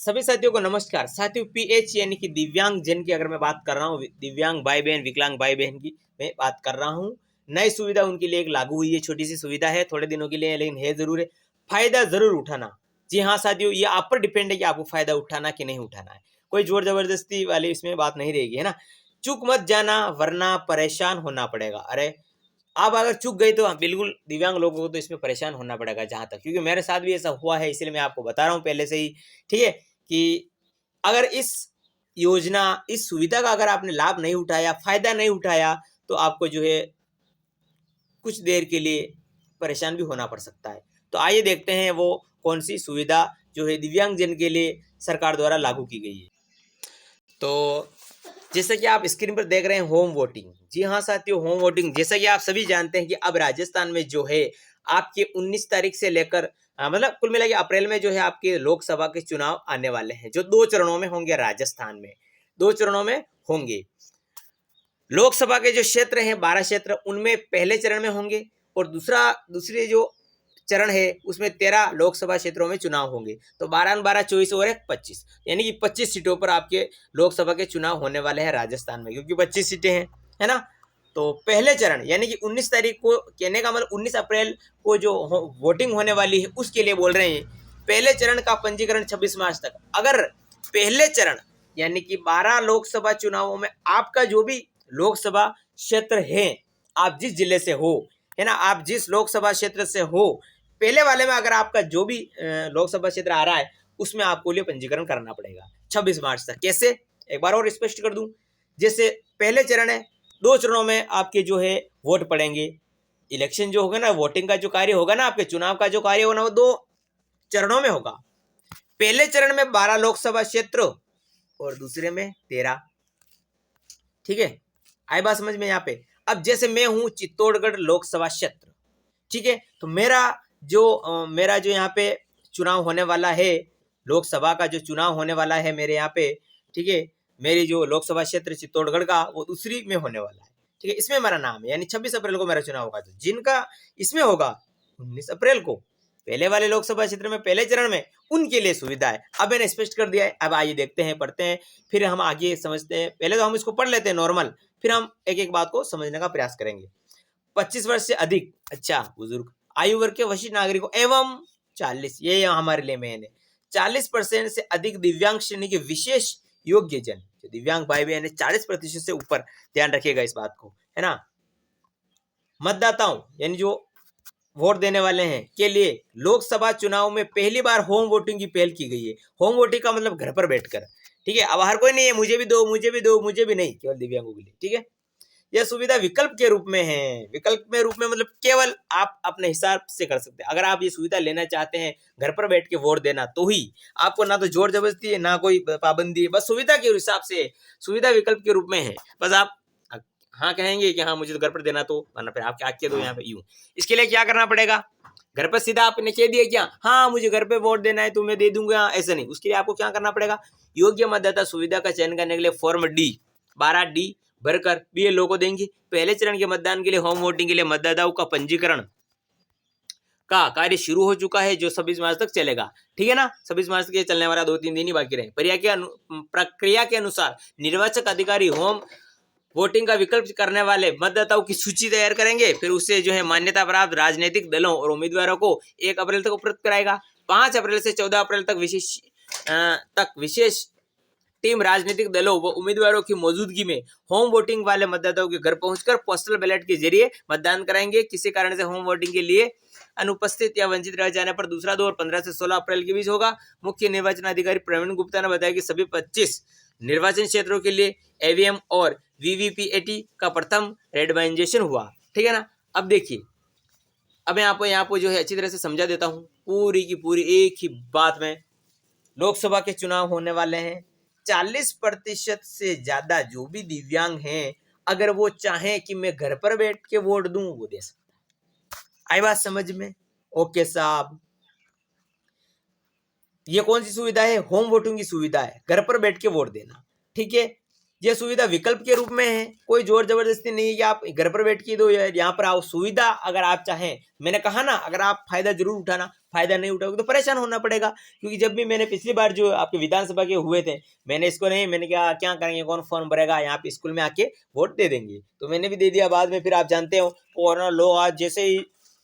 सभी साथियों को नमस्कार। साथियों, पीएच यानी कि दिव्यांग जन की अगर मैं बात कर रहा हूँ, दिव्यांग भाई बहन, विकलांग भाई बहन की मैं बात कर रहा हूँ। नई सुविधा उनके लिए एक लागू हुई है, छोटी सी सुविधा है, थोड़े दिनों के लिए, लेकिन है जरूर है। फायदा जरूर उठाना। जी हाँ साथियों, ये आप पर डिपेंड है कि आपको फायदा उठाना कि नहीं उठाना है। कोई जोर जबरदस्ती वाली इसमें बात नहीं रहेगी, है ना। चूक मत जाना वरना परेशान होना पड़ेगा। अरे आप अगर चूक गए तो बिल्कुल दिव्यांग लोगों को तो इसमें परेशान होना पड़ेगा जहां तक, क्योंकि मेरे साथ भी ऐसा हुआ है, इसलिए मैं आपको बता रहा हूँ पहले से ही। ठीक है कि अगर इस योजना, इस सुविधा का अगर आपने लाभ नहीं उठाया, फायदा नहीं उठाया, तो आपको जो है कुछ देर के लिए परेशान भी होना पड़ सकता है। तो आइए देखते हैं वो कौन सी सुविधा जो है दिव्यांगजन के लिए सरकार द्वारा लागू की गई है। तो जैसे कि आप स्क्रीन पर देख रहे हैं, होम वोटिंग। जी हाँ साथियों, होम वोटिंग जैसा कि आप सभी जानते हैं कि अब राजस्थान में जो है आपके 19 तारीख से लेकर मतलब कुल मिला के अप्रैल में जो है आपके लोकसभा के चुनाव आने वाले हैं, जो 2 चरणों में होंगे। राजस्थान में 2 चरणों में होंगे। लोकसभा के जो क्षेत्र हैं 12 क्षेत्र, उनमें पहले चरण में होंगे, और दूसरे जो चरण है उसमें 13 लोकसभा क्षेत्रों में चुनाव होंगे। तो 12 12 24 और 25, यानी कि 25 सीटों पर आपके लोकसभा के चुनाव होने वाले हैं राजस्थान में, क्योंकि 25 सीटें हैं, है ना। तो पहले चरण यानी कि 19 तारीख को, कहने का मतलब 19 अप्रैल को जो वोटिंग होने वाली है उसके लिए बोल रहे हैं। पहले चरण का पंजीकरण 26 मार्च तक। अगर पहले चरण यानी कि 12 लोकसभा चुनावों में आपका जो भी लोकसभा क्षेत्र है, आप जिस जिले से हो, है ना, आप जिस लोकसभा क्षेत्र से हो, पहले वाले में अगर आपका जो भी लोकसभा क्षेत्र आ रहा है उसमें आपको लिए पंजीकरण करना पड़ेगा 26 मार्च तक। कैसे, एक बार और स्पष्ट कर दूं। जैसे पहले चरण है, 2 चरणों में आपके जो है वोट पड़ेंगे। इलेक्शन जो होगा ना, वोटिंग का जो कार्य होगा ना, आपके चुनाव का जो कार्य होगा ना, वो 2 चरणों में होगा। पहले चरण में 12 लोकसभा क्षेत्र और दूसरे में 13। ठीक है, आई बात समझ में यहाँ पे। अब जैसे मैं हूं चित्तौड़गढ़ लोकसभा क्षेत्र, ठीक है, तो मेरा जो यहाँ पे चुनाव होने वाला है, लोकसभा का जो चुनाव होने वाला है मेरे यहाँ पे, ठीक है, मेरी जो लोकसभा क्षेत्र चित्तौड़गढ़ का, वो दूसरी में होने वाला है। ठीक है, इसमें मेरा नाम है, यानी 26 अप्रैल को मेरा चुनाव होगा। तो जिनका इसमें होगा 19 अप्रैल को, पहले वाले लोकसभा क्षेत्र में पहले चरण में, उनके लिए सुविधा है। अब मैंने स्पष्ट कर दिया है। अब आइए देखते हैं, पढ़ते हैं, फिर हम आगे समझते हैं। पहले तो हम इसको पढ़ लेते हैं नॉर्मल, फिर हम एक एक बात को समझने का प्रयास करेंगे। 25 वर्ष से अधिक, अच्छा, बुजुर्ग आयु वर्ग के वरिष्ठ नागरिकों एवं 40, ये हमारे लिए मेन है, 40% से अधिक दिव्यांग श्रेणी के विशेष योग्य जन, जो दिव्यांग भाई बहन है, 40% से ऊपर, ध्यान रखिएगा इस बात को, है ना। मतदाताओं यानी जो वोट देने वाले हैं के लिए लोकसभा चुनाव में पहली बार होम वोटिंग की पहल की गई है। होम वोटिंग का मतलब घर पर बैठकर। ठीक है, अब हर कोई नहीं है, मुझे भी दो, मुझे भी दो, मुझे भी नहीं, केवल दिव्यांगों के लिए। ठीक है, यह सुविधा विकल्प के रूप में है। विकल्प में रूप में मतलब केवल आप अपने हिसाब से कर सकते हैं। अगर आप ये सुविधा लेना चाहते हैं घर पर बैठ के वोट देना, तो ही आपको ना तो जोर जबरदस्ती है, ना कोई पाबंदी है, बस सुविधा के हिसाब से, सुविधा विकल्प के रूप में है। बस आप हाँ कहेंगे कि हाँ मुझे तो घर पर देना, तो वरना फिर आप क्या कह दो यहाँ पे यूं। इसके लिए क्या करना पड़ेगा, घर पर सीधा आपने कह दिया क्या, हाँ मुझे घर पे वोट देना है तो मैं दे दूंगा, ऐसा नहीं। उसके लिए आपको क्या करना पड़ेगा, योग्य मतदाता सुविधा का चयन करने के लिए फॉर्म डी 12D भरकर BLO को देंगे। पहले चरण के मतदान के लिए होम वोटिंग के लिए मतदाताओं का पंजीकरण का कार्य शुरू हो चुका है, जो 26 मार्च तक चलेगा। ठीक है ना, 26 मार्च के चलने वाला 2-3 दिन ही बाकी रहे। प्रक्रिया के अनुसार निर्वाचक अधिकारी होम वोटिंग का विकल्प करने वाले मतदाताओं की सूची तैयार करेंगे, फिर उससे जो है मान्यता प्राप्त राजनीतिक दलों और उम्मीदवारों को 1 अप्रैल तक उपलब्ध कराएगा। 5 अप्रैल से 14 अप्रैल तक विशेष टीम राजनीतिक दलों व उम्मीदवारों की मौजूदगी में होम वोटिंग वाले मतदाताओं के घर पहुंचकर पोस्टल बैलेट के जरिए मतदान कराएंगे। किसी कारण से होम वोटिंग के लिए अनुपस्थित या वंचित रह जाने पर दूसरा दौर 15 से 16 अप्रैल के बीच होगा। मुख्य निर्वाचन अधिकारी प्रवीण गुप्ता ने बताया कि सभी 25 निर्वाचन क्षेत्रों के लिए EVM और VVPAT का प्रथम रेंडमाइजेशन हुआ। ठीक है ना। अब देखिए, अब मैं आपको यहाँ पर जो है अच्छी तरह से समझा देता हूँ, पूरी की पूरी एक ही बात में। लोकसभा के चुनाव होने वाले हैं, 40% से ज्यादा जो भी दिव्यांग हैं, अगर वो चाहें कि मैं घर पर बैठ के वोट दूं, वो दे सकता है। आई बात समझ में? ओके साहब, ये कौन सी सुविधा है, होम वोटिंग की सुविधा है, घर पर बैठ के वोट देना। ठीक है, ये सुविधा विकल्प के रूप में है, कोई जोर जबरदस्ती नहीं है कि आप घर पर बैठ के दो, यहाँ पर आओ। सुविधा अगर आप चाहें, मैंने कहा ना, अगर आप फायदा जरूर उठाना, फायदा नहीं उठाओगे तो परेशान होना पड़ेगा। क्योंकि जब भी मैंने पिछली बार जो आपके विधानसभा के हुए थे, मैंने इसको नहीं, मैंने क्या क्या करेंगे, कौन फॉर्म भरेगा, यहाँ पे स्कूल में आके वोट दे देंगे, तो मैंने भी दे दिया। बाद में फिर आप जानते हो कोरोना लोग आज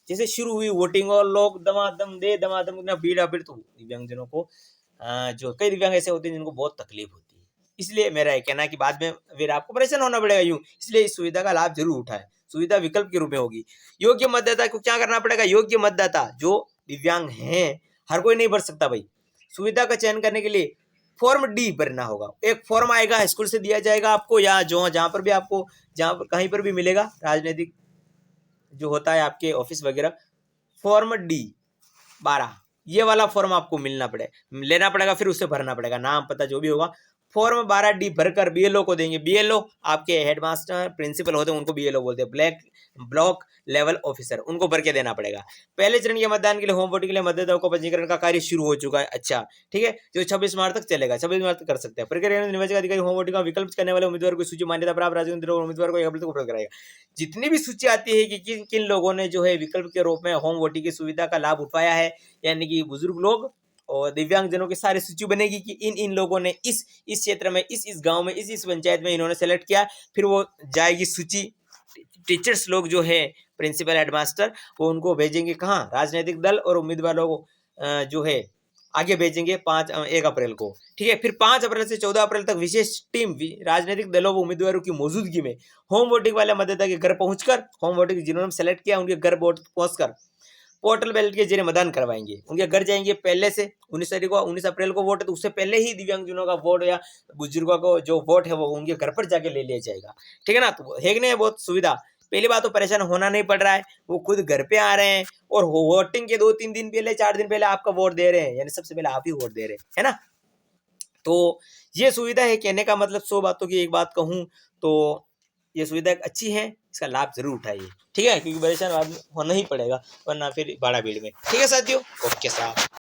जैसे शुरू हुई वोटिंग और लोग दमादम ना भीड़ तो दिव्यांगजनों को जो कई दिव्यांग ऐसे होते हैं जिनको बहुत तकलीफ होती है। इसलिए मेरा ये कहना है कि बाद में फिर आपको परेशान होना पड़ेगा यूं, इसलिए इस सुविधा का लाभ जरूर उठाएं। सुविधा विकल्प के रूप में होगी। योग्य मतदाता को क्या करना पड़ेगा, योग्य मतदाता जो दिव्यांग हैं, हर कोई नहीं भर सकता भाई। सुविधा का चयन करने के लिए फॉर्म डी भरना होगा। एक फॉर्म आएगा, स्कूल से दिया जाएगा आपको, या जहां पर भी आपको, जहां पर कहीं पर भी मिलेगा, राजनीतिक जो होता है आपके ऑफिस वगैरह, फॉर्म डी 12 ये वाला फॉर्म आपको लेना पड़ेगा, फिर उसे भरना पड़ेगा, नाम पता जो भी होगा। फॉर्म 12 डी भरकर बीएलओ को देंगे। बीएलओ आपके हेडमास्टर प्रिंसिपल होते हैं, उनको बीएलओ बोलते हैं, ब्लॉक लेवल ऑफिसर, उनको भर के देना पड़ेगा। पहले चरण के मतदान के लिए होम वोटिंग के लिए मतदाताओं को पंजीकरण का कार्य शुरू हो चुका है। अच्छा ठीक है, जो 26 मार्च तक चलेगा, 26 मार्च तक कर सकते हैं। प्रक्रिया में निर्वाचन अधिकारी होम वोटिंग का विकल्प करने वाले उम्मीदवार को सूची मान्यता प्राप्त राजनीतिक उम्मीदवार को उपलब्ध कराएगा। जितनी भी सूची आती है कि किन किन लोगों ने जो है विकल्प के रूप में होम वोटिंग की सुविधा का लाभ उठाया है, यानी कि बुजुर्ग लोग और दिव्यांगजनों की सारी सूची बनेगी कि इन लोगों ने इस क्षेत्र में, इस गांव में, इस पंचायत में इन्होंने सेलेक्ट किया। फिर वो जाएगी सूची, टीचर्स लोग जो है, प्रिंसिपल हेडमास्टर, वो उनको भेजेंगे कहाँ, राजनीतिक दल और उम्मीदवारों को जो है आगे भेजेंगे 1 अप्रैल को। ठीक है, फिर 5 अप्रैल से 14 अप्रैल तक विशेष टीम राजनीतिक दलों व उम्मीदवारों की मौजूदगी में होम वोटिंग वाले मतदाता के घर पहुंचकर, होम वोटिंग जिन्होंने सेलेक्ट किया उनके घर पहुंचकर पोर्टल बैलेट के जरिए मतदान करवाएंगे। उनके घर जाएंगे। पहले से 19 अप्रैल को वोट है, तो उससे पहले ही दिव्यांगजनों का वोट या बुजुर्गों को जो वोट है वो उनके घर पर जाके ले लिया जाएगा। ठीक है ना, तो है कि नहीं, बहुत सुविधा। पहली बात तो परेशान होना नहीं पड़ रहा है, वो खुद घर पे आ रहे हैं और वोटिंग के 2-3 दिन पहले, 4 दिन पहले आपका वोट दे रहे हैं, यानी सबसे पहले आप ही वोट दे रहे हैं, है ना। तो ये सुविधा है। कहने का मतलब 100 बातों की एक बात कहूं तो ये सुविधा अच्छी है, इसका लाभ जरूर उठाइए। ठीक है, क्योंकि परेशान होना ही पड़ेगा, वरना फिर बड़ा भीड़ में। ठीक है साथियों, ओके साहब।